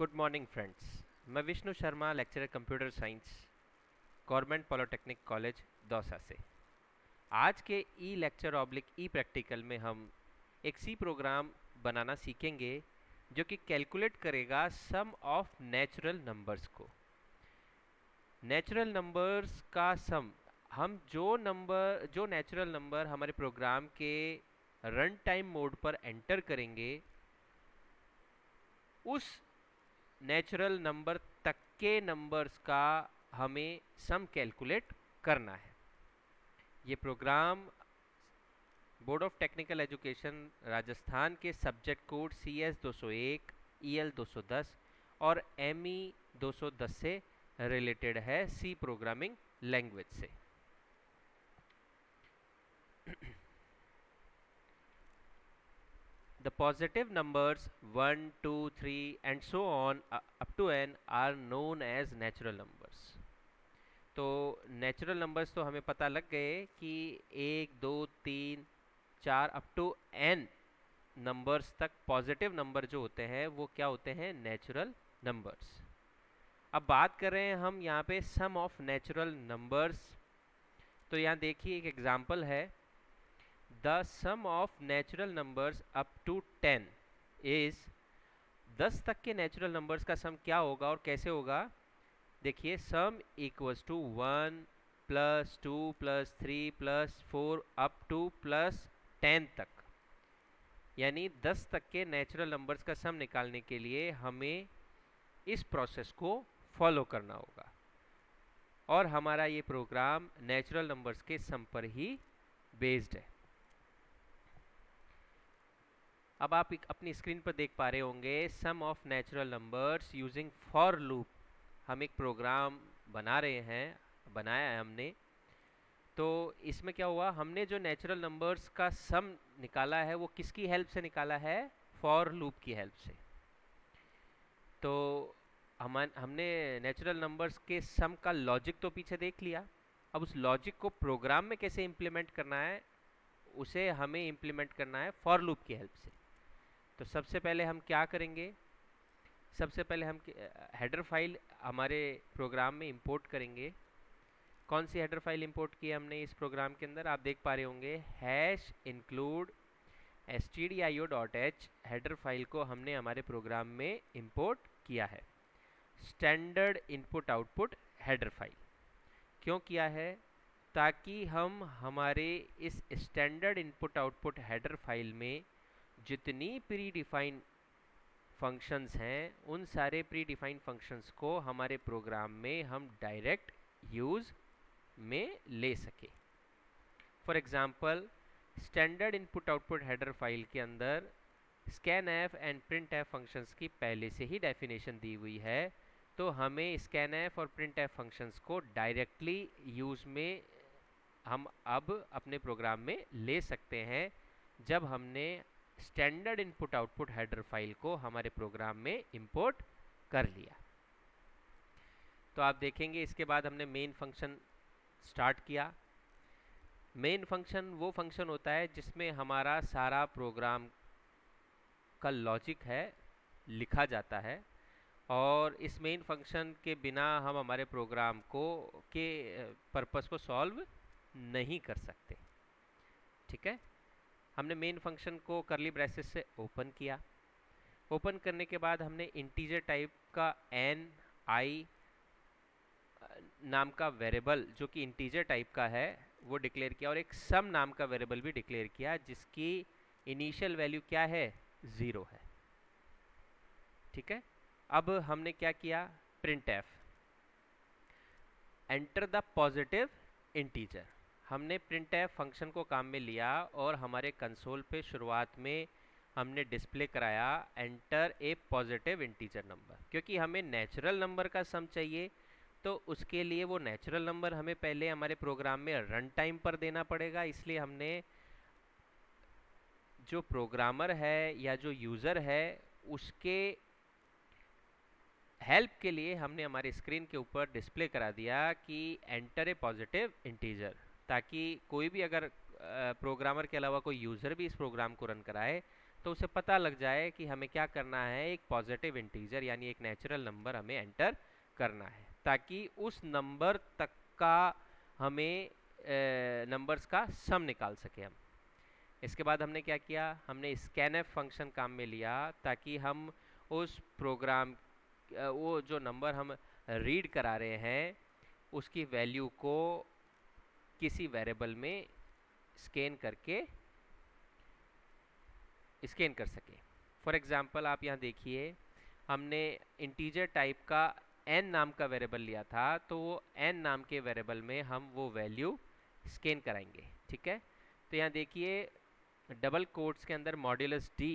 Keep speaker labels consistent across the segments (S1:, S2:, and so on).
S1: Good morning friends. मैं Vishnu Sharma, lecturer computer science, government polytechnic college Dausa से। आज के e lecture oblique e practical में हम एक सी प्रोग्राम बनाना सीखेंगे जो कि कैलकुलेट करेगा सम ऑफ नेचुरल नंबर्स को। नेचुरल नंबर्स का सम, हम जो नेचुरल नंबर हमारे प्रोग्राम के रन टाइम मोड पर एंटर करेंगे, उस नेचुरल नंबर तक के नंबर्स का हमें सम कैलकुलेट करना है। ये program board of technical education Rajasthan के सब्जेक्ट कोड CS 201, EL 210 और ME 210 से रिलेटेड है, सी प्रोग्रामिंग लैंग्वेज से। The positive numbers 1, 2, 3 and so on up to n are known as natural numbers। तो नेचुरल नंबर्स तो हमें पता लग गए कि 1, 2, 3, 4 अप टू n नंबर्स तक पॉजिटिव नंबर जो होते हैं वो क्या होते हैं, नेचुरल नंबर्स। अब बात कर रहे हैं हम यहाँ पे सम ऑफ नेचुरल नंबर्स। तो यहाँ देखिए एक एग्जांपल है, the sum of natural numbers up to 10 is, 10 तक के नेचुरल नंबर्स का सम क्या होगा और कैसे होगा। देखिए, sum equals to 1 plus 2 plus 3 plus 4 up to plus 10 तक। यानी 10 तक के नेचुरल नंबर्स का सम निकालने के लिए हमें इस प्रोसेस को फॉलो करना होगा और हमारा ये प्रोग्राम नेचुरल नंबर्स के सम पर ही बेस्ड है। अब आप अपनी स्क्रीन पर देख पा रहे होंगे sum of natural numbers using for loop. हम एक प्रोग्राम बना रहे हैं, बनाया है हमने। तो इसमें क्या हुआ, हमने जो नेचुरल नंबर्स का सम निकाला है वो किसकी हेल्प से निकाला है, फॉर लूप की हेल्प से। तो हमने नेचुरल नंबर्स के सम का लॉजिक तो पीछे देख लिया। अब उस लॉजिक को प्रोग्राम में कैसे इम्प्लीमेंट करना है, उसे हमें इम्प्लीमेंट करना है फॉर लूप की हेल्प से। तो सबसे पहले हम क्या करेंगे, सबसे पहले हम हेडर फाइल हमारे प्रोग्राम में इंपोर्ट करेंगे। कौन सी हेडर फाइल इंपोर्ट की है हमने इस प्रोग्राम के अंदर, आप देख पा रहे होंगे hash include stdio.h header file को हमने हमारे प्रोग्राम में इंपोर्ट किया है। Standard input output header file क्यों किया है, ताकि हम हमारे इस standard input output header file में जितनी प्री डिफाइंड फंक्शंस हैं उन सारे प्री डिफाइंड फंक्शंस को हमारे प्रोग्राम में हम डायरेक्ट यूज़ में ले सके। For example, standard input output header file के अंदर scanf एंड printf फंक्शंस की पहले से ही डेफिनेशन दी हुई है। तो हमें scanf और printf फंक्शंस को डायरेक्टली यूज़ में हम अब अपने प्रोग्राम में ले सकते हैं, जब हमने standard input output header file को हमारे प्रोग्राम में इंपोर्ट कर लिया। तो आप देखेंगे इसके बाद हमने मेन फंक्शन स्टार्ट किया। मेन फंक्शन वो फंक्शन होता है जिसमें हमारा सारा प्रोग्राम का लॉजिक है लिखा जाता है, और इस मेन फंक्शन के बिना हम हमारे प्रोग्राम को के पर्पस को सॉल्व नहीं कर सकते। ठीक है, हमने मेन फंक्शन को करली ब्रेसेस से ओपन किया। ओपन करने के बाद हमने इंटीजर टाइप का n i नाम का वेरिएबल जो कि इंटीजर टाइप का है वो डिक्लेयर किया, और एक सम नाम का वेरिएबल भी डिक्लेयर किया जिसकी इनिशियल वैल्यू क्या है, 0 है। ठीक है, अब हमने क्या किया, printf enter the positive integer. हमने printf फंक्शन को काम में लिया और हमारे कंसोल पे शुरुआत में हमने डिस्प्ले कराया enter a positive integer number, क्योंकि हमें नेचुरल नंबर का सम चाहिए। तो उसके लिए वो नेचुरल नंबर हमें पहले हमारे प्रोग्राम में रन टाइम पर देना पड़ेगा, इसलिए हमने जो प्रोग्रामर है या जो यूज़र है उसके हेल्प के लिए हमने हमारे स्क्रीन के ऊपर डिस्प्ले करा दिया कि एंटर ए पॉजिटिव इंटीजर, ताकि कोई भी अगर प्रोग्रामर के अलावा कोई यूज़र भी इस प्रोग्राम को रन कराए तो उसे पता लग जाए कि हमें क्या करना है, एक पॉजिटिव इंटीजर यानी एक नेचुरल नंबर हमें एंटर करना है, ताकि उस नंबर तक का हमें नंबर्स का सम निकाल सके हम। इसके बाद हमने क्या किया, हमने स्कैनएफ फंक्शन काम में लिया ताकि हम उस प्रोग्राम वो जो नंबर हम रीड करा रहे हैं उसकी वैल्यू को किसी वेरिएबल में स्कैन कर सके। फॉर एग्जांपल आप यहाँ देखिए, हमने इंटीजर टाइप का n नाम का वेरिएबल लिया था, तो वो n नाम के वेरिएबल में हम वो वैल्यू स्कैन कराएंगे। ठीक है, तो यहाँ देखिए डबल कोट्स के अंदर मॉड्यूलस d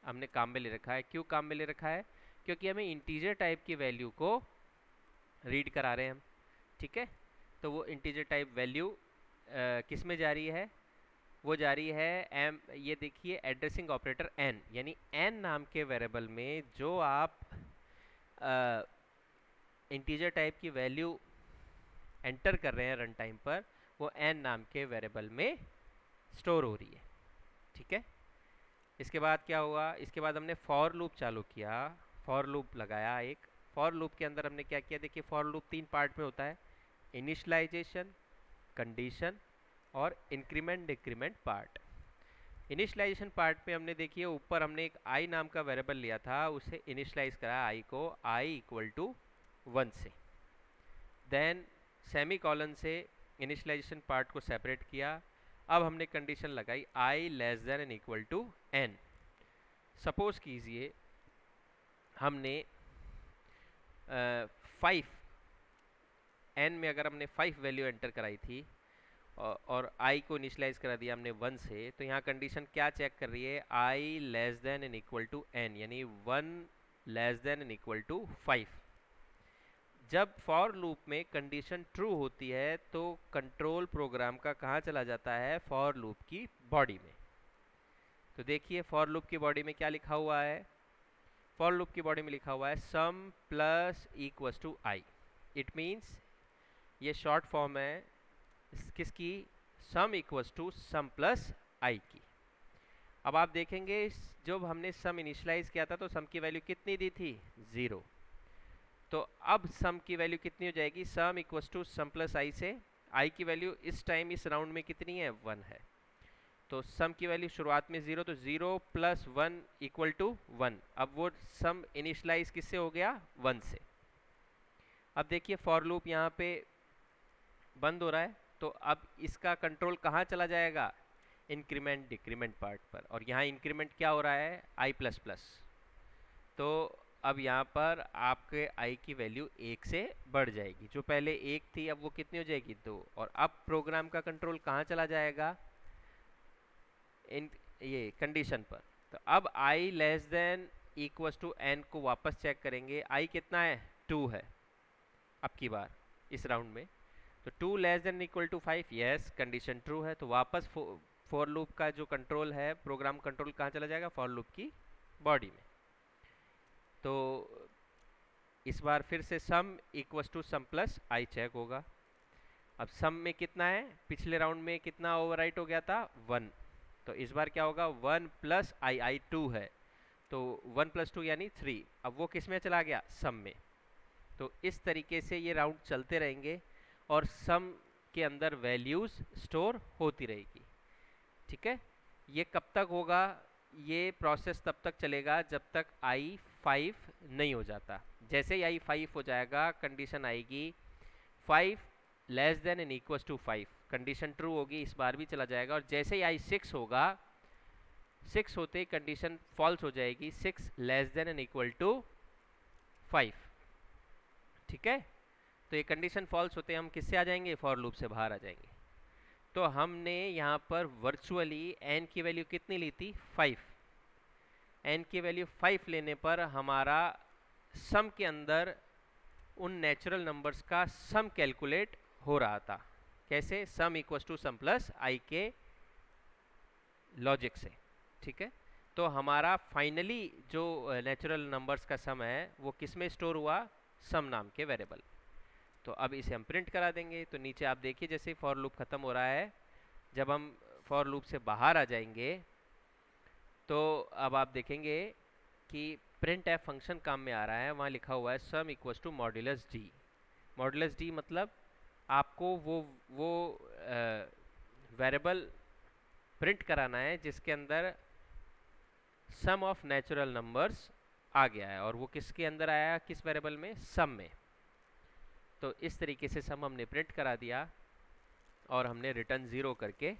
S1: हमने काम में ले रखा है। क्यों काम में ले रखा है? क्योंकि हमें इंटीजर टाइप की वैल्यू को रीड करा रहे हैं हम। ठीक है, तो वो इंटीजर टाइप वैल्यू किस में जा रही है? वो जा रही है एम, ये देखिए एड्रेसिंग ऑपरेटर n, यानी n नाम के वेरिएबल में जो आप इंटीजर टाइप की वैल्यू एंटर कर रहे हैं रन टाइम पर, वो n नाम के वेरिएबल में स्टोर हो रही है। ठीक है, इसके बाद क्या हुआ, इसके बाद हमने फॉर लूप चालू किया, फॉर लूप लगाया एक। फॉर लूप के अंदर हमने क्या किया, देखिए फॉर लूप 3 पार्ट में होता है, इनिशियलाइजेशन, कंडीशन और increment decrement part. Initialization part में हमने देखिए ऊपर हमने एक i नाम का वेरिएबल लिया था, उसे इनिशियलाइज करा i को i इक्वल टू 1 से, देन सेमी कॉलन से इनिशियलाइजेशन पार्ट को सेपरेट किया। अब हमने कंडीशन लगाई i less than and equal to n। Suppose कीजिए हमने 5 n में अगर हमने 5 वैल्यू एंटर कराई थी और i को इनिशियलाइज करा दिया हमने 1 से, तो यहाँ कंडीशन क्या चेक कर रही है, i less than and equal to n, यानी 1 less than and equal to 5। जब फॉर लूप में कंडीशन ट्रू होती है तो कंट्रोल प्रोग्राम का कहाँ चला जाता है, फॉर लूप की बॉडी में। तो देखिए फॉर लूप की बॉडी में क्या लिखा हुआ है, फॉर लूप की बॉडी में लिखा हुआ है sum plus equals to i। It means ये शॉर्ट फॉर्म है किसकी, sum equals to sum plus i की। अब आप देखेंगे जब हमने सम इनिशियलाइज किया था तो सम की वैल्यू कितनी दी थी, 0। तो अब सम की वैल्यू कितनी हो जाएगी, sum equals to sum plus i से i की वैल्यू इस टाइम इस राउंड में कितनी है, 1 है। तो सम की वैल्यू शुरुआत में 0, तो 0 प्लस 1 इक्वल टू 1। अब वो सम इनिशियलाइज किससे हो गया, 1 से। अब देखिए फॉर लूप यहाँ पे बंद हो रहा है, तो अब इसका कंट्रोल कहाँ चला जाएगा, इंक्रीमेंट डिक्रीमेंट पार्ट पर, और यहाँ इंक्रीमेंट क्या हो रहा है, i प्लस प्लस। तो अब यहाँ पर आपके i की वैल्यू 1 से बढ़ जाएगी, जो पहले 1 थी अब वो कितनी हो जाएगी, 2। और अब प्रोग्राम का कंट्रोल कहाँ चला जाएगा, इन ये कंडीशन पर। तो अब i less than equals to n को वापस चेक करेंगे, i कितना है, 2 है अब की बार इस राउंड में। तो 2 less than equal to 5, yes condition true है। तो वापस फॉर लूप का जो कंट्रोल है, प्रोग्राम कंट्रोल कहाँ चला जाएगा, फॉर लूप की बॉडी में। तो इस बार फिर से sum equals to sum plus i check होगा। अब सम में कितना है, पिछले राउंड में कितना ओवरराइट हो गया था, 1। तो इस बार क्या होगा, 1 प्लस i 2 है, तो 1 प्लस 2 यानी 3। अब वो किस में चला गया, सम में। तो इस तरीके से ये राउंड चलते रहेंगे और सम के अंदर वैल्यूज स्टोर होती रहेगी। ठीक है, ये कब तक होगा, ये प्रोसेस तब तक चलेगा जब तक i 5 नहीं हो जाता। जैसे ही i 5 हो जाएगा कंडीशन आएगी 5 less than and equals to 5, condition true होगी, इस बार भी चला जाएगा। और जैसे ही i 6 होगा, 6 होते ही कंडीशन फॉल्स हो जाएगी, 6 less than and equal to 5। ठीक है, तो ये कंडीशन फॉल्स होते हम किससे आ जाएंगे, फॉर लूप से बाहर आ जाएंगे। तो हमने यहाँ पर वर्चुअली n की वैल्यू कितनी ली थी, 5। n की वैल्यू 5 लेने पर हमारा सम के अंदर उन नेचुरल नंबर्स का सम कैलकुलेट हो रहा था। कैसे, sum equals to sum plus i के लॉजिक से। ठीक है, तो हमारा फाइनली जो नेचुरल नंबर्स का सम है वो किस में स्टोर हुआ, सम नाम के वेरिएबल। तो अब इसे हम प्रिंट करा देंगे। तो नीचे आप देखिए जैसे फॉर लूप खत्म हो रहा है, जब हम फॉर लूप से बाहर आ जाएंगे तो अब आप देखेंगे कि प्रिंट एफ फंक्शन काम में आ रहा है, वहाँ लिखा हुआ है sum equals to modulus d. Modulus d मतलब आपको वो वेरिएबल प्रिंट कराना है जिसके अंदर सम ऑफ नेचुरल नंबर्स आ गया है, और वो किसके अंदर आया, किस वेरिएबल में, सम में। तो इस तरीके से सम हमने प्रिंट करा दिया और हमने रिटर्न 0 करके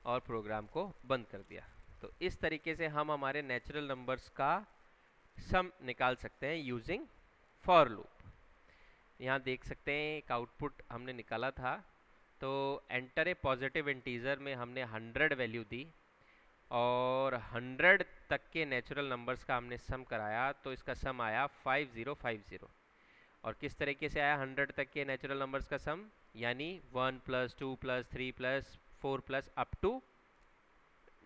S1: और प्रोग्राम को बंद कर दिया। तो इस तरीके से हम हमारे नेचुरल नंबर्स का सम निकाल सकते हैं यूजिंग फॉर लूप। यहाँ देख सकते हैं एक आउटपुट हमने निकाला था। तो एंटर ए पॉजिटिव इंटीजर में हमने 100 वैल्यू दी और 100 तक के नेचुरल नंबर्स का हमने सम कराया, तो इसका सम आया 5050। और किस तरीके से आया 100 तक के नेचुरल नंबर्स का सम, यानी 1 + 2 + 3 + 4 + अप टू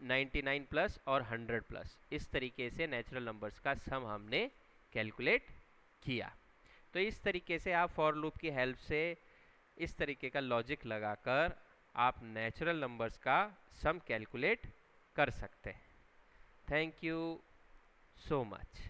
S1: 99 प्लस और 100 प्लस, इस तरीके से नेचुरल नंबर्स का सम हमने कैलकुलेट किया। तो इस तरीके से आप फॉर लूप की हेल्प से इस तरीके का लॉजिक लगाकर आप नेचुरल नंबर्स का सम कैलकुलेट कर सकते हैं। Thank you so much.